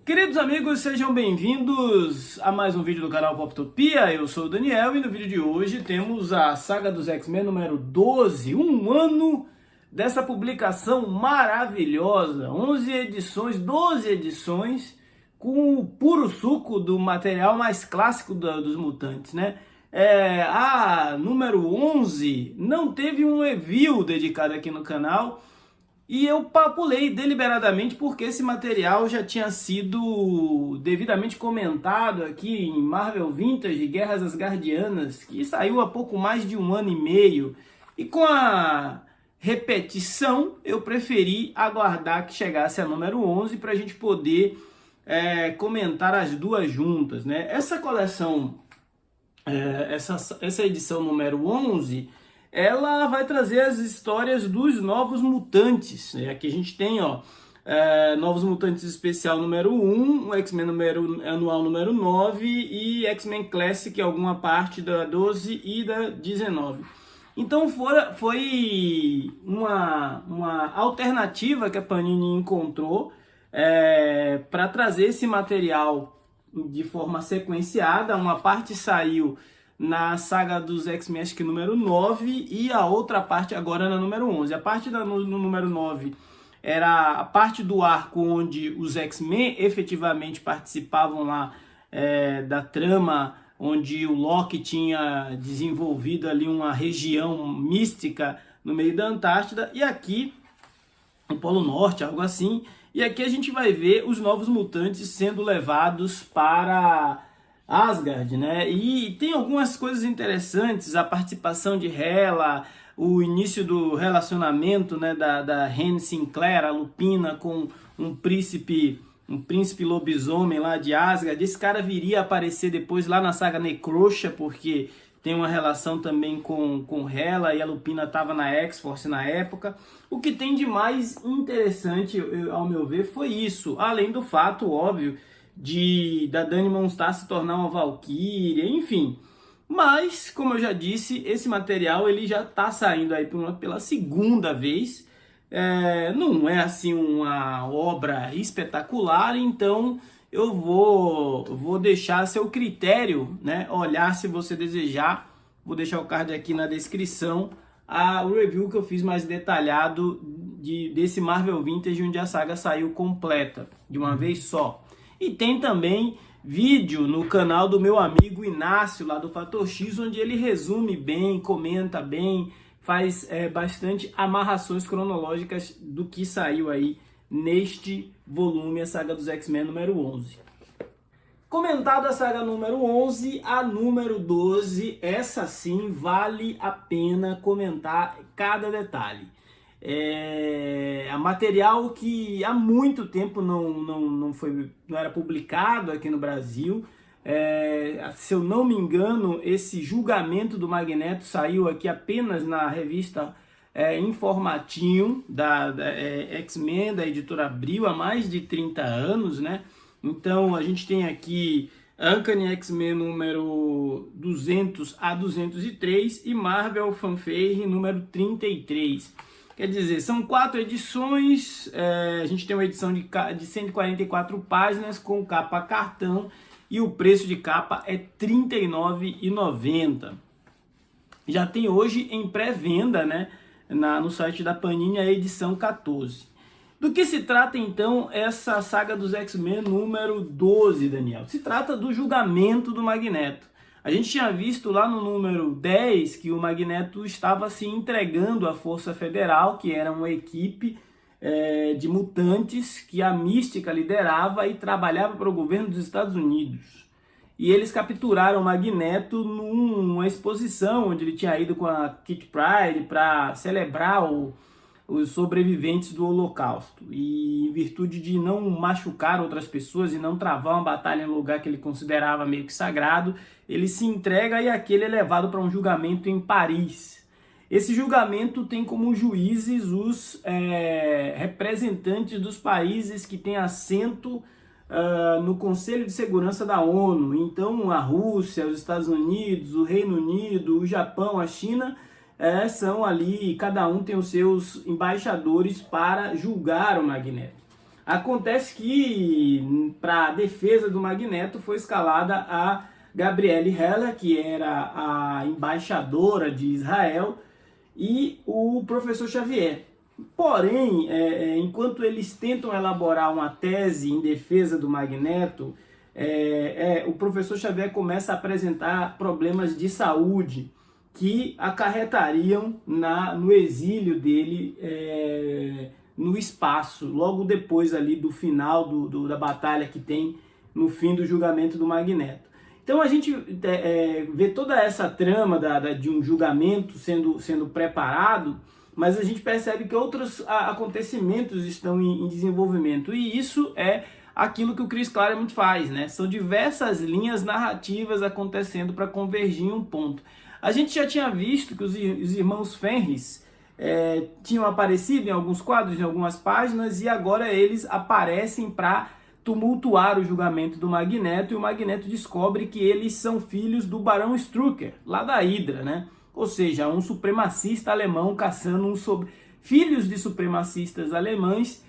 Queridos amigos, sejam bem-vindos a mais um vídeo do canal Poptopia. Eu sou o Daniel e no vídeo de hoje temos a saga dos X-Men número 12, um ano dessa publicação maravilhosa, 11 edições, 12 edições, com o puro suco do material mais clássico dos mutantes, né? A número 11 não teve um review dedicado aqui no canal, e eu pulei deliberadamente porque esse material já tinha sido devidamente comentado aqui em Marvel Vintage Guerras Asgardianas, que saiu há pouco mais de um ano e meio. E com a repetição, eu preferi aguardar que chegasse a número 11 para a gente poder comentar as duas juntas, né? Essa coleção, essa edição número 11... ela vai trazer as histórias dos Novos Mutantes. Aqui a gente tem, Novos Mutantes Especial número 1, o X-Men Anual número 9 e X-Men Classic, alguma parte da 12 e da 19. Então foi uma alternativa que a Panini encontrou para trazer esse material de forma sequenciada. Uma parte saiu na saga dos X-Men, acho que número 9, e a outra parte agora na número 11. A parte no número 9 era a parte do arco onde os X-Men efetivamente participavam lá da trama, onde o Loki tinha desenvolvido ali uma região mística no meio da Antártida, e aqui, no Polo Norte, algo assim, e aqui a gente vai ver os Novos Mutantes sendo levados para Asgard, né? E tem algumas coisas interessantes, a participação de Hela, o início do relacionamento, né, da Anne Sinclair, a Lupina, com um príncipe lobisomem lá de Asgard. Esse cara viria a aparecer depois lá na saga Necrosha, porque tem uma relação também com Hela, e a Lupina estava na X-Force na época. O que tem de mais interessante, ao meu ver, foi isso, além do fato óbvio da Dani Monstar se tornar uma Valkyria, enfim. Mas, como eu já disse, esse material ele já está saindo aí pela segunda vez. Não é assim uma obra espetacular, então eu vou deixar a seu critério, né? Olhar, se você desejar. Vou deixar o card aqui na descrição, o review que eu fiz mais detalhado desse Marvel Vintage, onde a saga saiu completa, de uma vez só. E tem também vídeo no canal do meu amigo Inácio, lá do Fator X, onde ele resume bem, comenta bem, faz bastante amarrações cronológicas do que saiu aí neste volume, a saga dos X-Men número 11. Comentada a saga número 11, a número 12, essa sim vale a pena comentar cada detalhe. É material que há muito tempo não era publicado aqui no Brasil. Se eu não me engano, esse julgamento do Magneto saiu aqui apenas na revista em formatinho da X-Men, da editora Abril, há mais de 30 anos, né? Então a gente tem aqui Uncanny X-Men número 200 a 203 e Marvel Fanfare número 33. Quer dizer, são 4 edições. A gente tem uma edição de 144 páginas com capa cartão, e o preço de capa é R$ 39,90. Já tem hoje em pré-venda, né, no site da Panini, a edição 14. Do que se trata então essa saga dos X-Men número 12, Daniel? Se trata do julgamento do Magneto. A gente tinha visto lá no número 10 que o Magneto estava se entregando à Força Federal, que era uma equipe de mutantes que a Mística liderava e trabalhava para o governo dos Estados Unidos. E eles capturaram o Magneto numa exposição onde ele tinha ido com a Kitty Pryde para celebrar os sobreviventes do Holocausto. E em virtude de não machucar outras pessoas e não travar uma batalha em um lugar que ele considerava meio que sagrado, ele se entrega, e aqui ele é levado para um julgamento em Paris. Esse julgamento tem como juízes os representantes dos países que têm assento no Conselho de Segurança da ONU. Então a Rússia, os Estados Unidos, o Reino Unido, o Japão, a China são ali, cada um tem os seus embaixadores para julgar o Magneto. Acontece que para a defesa do Magneto foi escalada a Gabrielle Heller, que era a embaixadora de Israel, e o professor Xavier. Porém, enquanto eles tentam elaborar uma tese em defesa do Magneto, o professor Xavier começa a apresentar problemas de saúde que acarretariam no exílio dele no espaço, logo depois ali do final da batalha que tem no fim do julgamento do Magneto. Então a gente vê toda essa trama de um julgamento sendo preparado, mas a gente percebe que outros acontecimentos estão em desenvolvimento, e isso é aquilo que o Chris Claremont faz, né? São diversas linhas narrativas acontecendo para convergir em um ponto. A gente já tinha visto que os irmãos Fenris tinham aparecido em alguns quadros, em algumas páginas, e agora eles aparecem para tumultuar o julgamento do Magneto, e o Magneto descobre que eles são filhos do Barão Strucker, lá da Hydra, né? Ou seja, um supremacista alemão caçando filhos de supremacistas alemães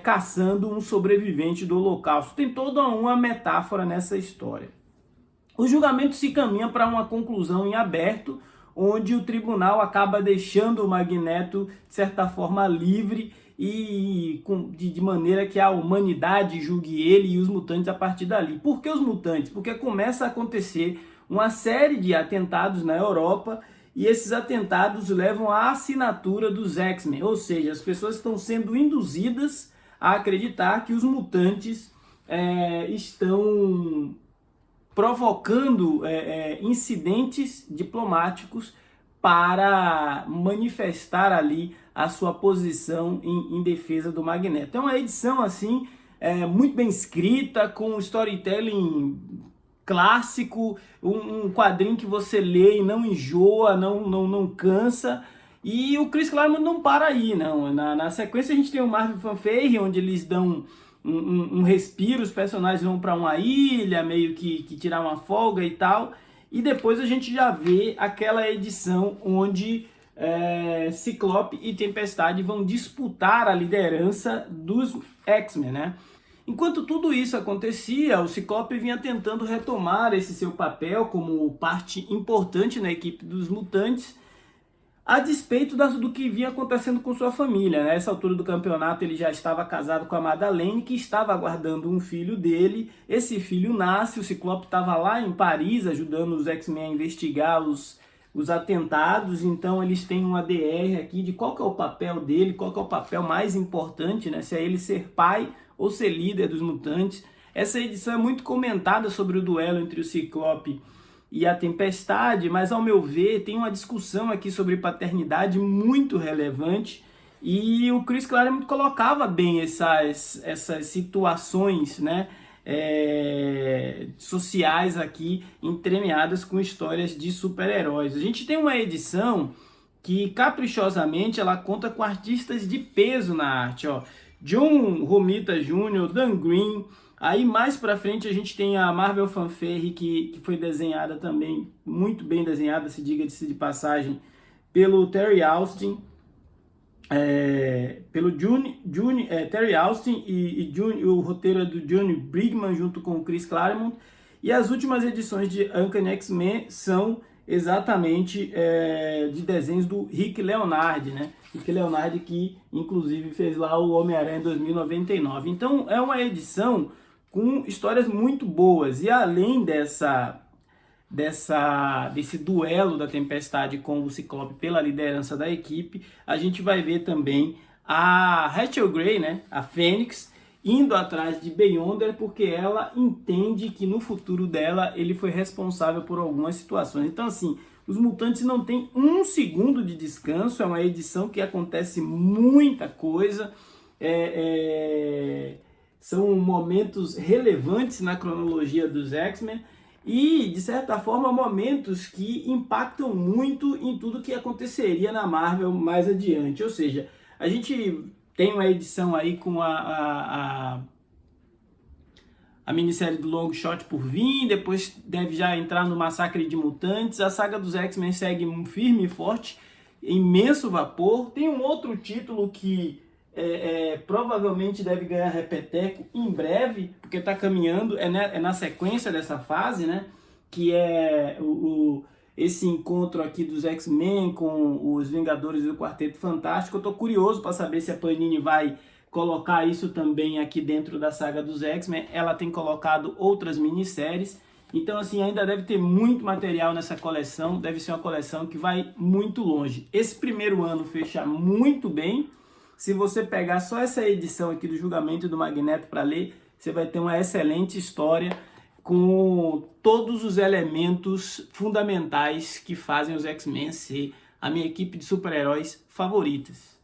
caçando um sobrevivente do Holocausto. Tem toda uma metáfora nessa história. O julgamento se caminha para uma conclusão em aberto, onde o tribunal acaba deixando o Magneto, de certa forma, livre, e de maneira que a humanidade julgue ele e os mutantes a partir dali. Por que os mutantes? Porque começa a acontecer uma série de atentados na Europa, e esses atentados levam à assinatura dos X-Men, ou seja, as pessoas estão sendo induzidas a acreditar que os mutantes estão provocando incidentes diplomáticos para manifestar ali a sua posição em defesa do Magneto. É uma edição assim muito bem escrita, com storytelling clássico, um quadrinho que você lê e não enjoa, não cansa. E o Chris Claremont não para aí, não. Na sequência a gente tem o Marvel Fanfare, onde eles dão um respiro, os personagens vão para uma ilha, meio que tirar uma folga e tal. E depois a gente já vê aquela edição onde Ciclope e Tempestade vão disputar a liderança dos X-Men, né? Enquanto tudo isso acontecia, o Ciclope vinha tentando retomar esse seu papel como parte importante na equipe dos mutantes, a despeito do que vinha acontecendo com sua família. Nessa altura do campeonato ele já estava casado com a Madeleine, que estava aguardando um filho dele. Esse filho nasce, o Ciclope estava lá em Paris ajudando os X-Men a investigar os atentados, então eles têm um ADR aqui de qual que é o papel dele, qual que é o papel mais importante, né? Se é ele ser pai ou ser líder dos mutantes. Essa edição é muito comentada sobre o duelo entre o Ciclope e a Tempestade, mas ao meu ver tem uma discussão aqui sobre paternidade muito relevante, e o Chris Claremont colocava bem essas situações, né, sociais aqui entremeadas com histórias de super-heróis. A gente tem uma edição que caprichosamente ela conta com artistas de peso na arte, ó. John Romita Jr., Dan Green. Aí mais pra frente a gente tem a Marvel Fanfare, que foi desenhada também, muito bem desenhada, se diga-se de passagem, pelo Terry Austin, Terry Austin e o roteiro é do Johnny Brigman junto com o Chris Claremont. E as últimas edições de Uncanny X-Men são exatamente de desenhos do Rick Leonardi, né? Rick Leonardi, que inclusive fez lá o Homem-Aranha em 2099. Então é uma edição com histórias muito boas, e além desse duelo da Tempestade com o Ciclope pela liderança da equipe, a gente vai ver também a Rachel Grey, né, a Fênix, indo atrás de Beyonder, porque ela entende que no futuro dela ele foi responsável por algumas situações. Então assim, os mutantes não têm um segundo de descanso, é uma edição que acontece muita coisa, são momentos relevantes na cronologia dos X-Men e, de certa forma, momentos que impactam muito em tudo que aconteceria na Marvel mais adiante. Ou seja, a gente tem uma edição aí com a minissérie do Long Shot por vir, depois deve já entrar no Massacre de Mutantes. A saga dos X-Men segue firme e forte, imenso vapor. Tem um outro título que provavelmente deve ganhar repeteco em breve, porque está caminhando, é na sequência dessa fase, né? Que é esse encontro aqui dos X-Men com os Vingadores e o Quarteto Fantástico. Eu tô curioso para saber se a Panini vai colocar isso também aqui dentro da saga dos X-Men. Ela tem colocado outras minisséries, então assim, ainda deve ter muito material nessa coleção, deve ser uma coleção que vai muito longe. Esse primeiro ano fecha muito bem. Se você pegar só essa edição aqui do Julgamento do Magneto para ler, você vai ter uma excelente história com todos os elementos fundamentais que fazem os X-Men ser a minha equipe de super-heróis favoritas.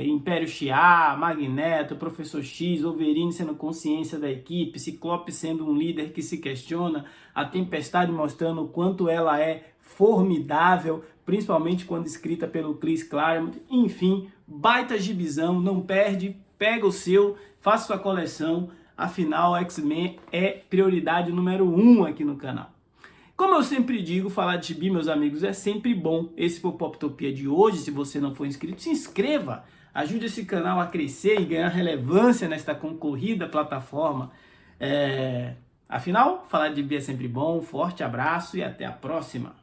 Império Shi'ar, Magneto, Professor X, Wolverine sendo consciência da equipe, Ciclope sendo um líder que se questiona, a Tempestade mostrando o quanto ela é formidável, principalmente quando escrita pelo Chris Claremont. Enfim, baita gibizão, não perde, pega o seu, faça sua coleção. Afinal, X-Men é prioridade número 1 aqui no canal. Como eu sempre digo, falar de gibi, meus amigos, é sempre bom. Esse foi o Poptopia de hoje. Se você não for inscrito, se inscreva. Ajude esse canal a crescer e ganhar relevância nesta concorrida plataforma. Afinal, falar de gibi é sempre bom. Forte abraço e até a próxima.